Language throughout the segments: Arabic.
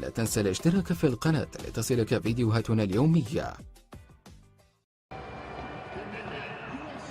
لا تنسى الاشتراك في القناة لتصلك فيديوهاتنا اليومية.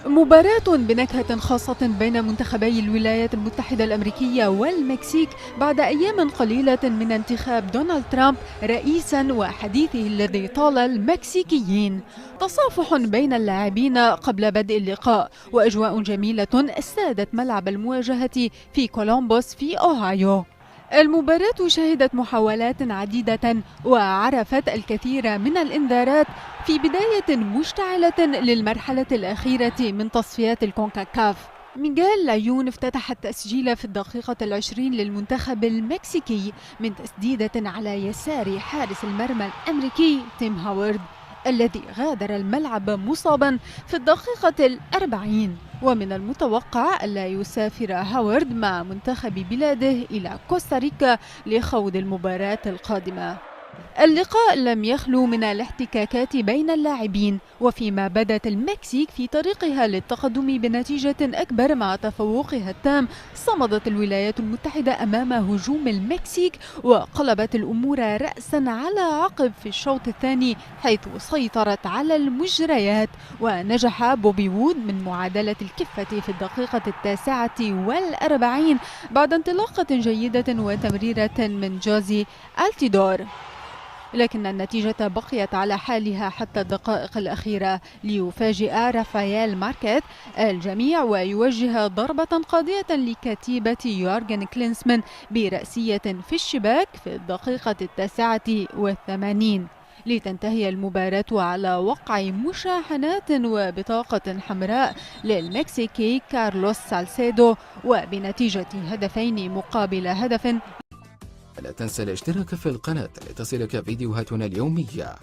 مباراة بنكهة خاصة بين منتخبي الولايات المتحدة الأمريكية والمكسيك بعد أيام قليلة من انتخاب دونالد ترامب رئيسا وحديثه الذي طال المكسيكيين. تصافح بين اللاعبين قبل بدء اللقاء وأجواء جميلة سادت ملعب المواجهة في كولومبوس في أوهايو. المباراة شهدت محاولات عديدة وعرفت الكثير من الإنذارات في بداية مشتعلة للمرحلة الأخيرة من تصفيات الكونكاكاف. ميغيل لايون افتتح التسجيل في الدقيقة 20 للمنتخب المكسيكي من تسديدة على يسار حارس المرمى الأمريكي تيم هاورد الذي غادر الملعب مصابا في الدقيقة 40. ومن المتوقع ألا يسافر هاورد مع منتخب بلاده إلى كوستاريكا لخوض المباراة القادمة. اللقاء لم يخلو من الاحتكاكات بين اللاعبين، وفيما بدت المكسيك في طريقها للتقدم بنتيجة أكبر مع تفوقها التام، صمدت الولايات المتحدة أمام هجوم المكسيك وقلبت الأمور رأسا على عقب في الشوط الثاني، حيث سيطرت على المجريات ونجح بوبي وود من معادلة الكفة في الدقيقة 49 بعد انطلاقة جيدة وتمريرة من جوزي ألتيدور. لكن النتيجة بقيت على حالها حتى الدقائق الأخيرة ليفاجئ رافائيل ماركيز الجميع ويوجه ضربة قاضية لكتيبة يورغن كلينسمان برأسية في الشباك في الدقيقة 89 لتنتهي المباراة على وقع مشاحنات وبطاقة حمراء للمكسيكي كارلوس سالسيدو وبنتيجة 2-1. لا تنسى الاشتراك في القناة لتصلك فيديوهاتنا اليومية.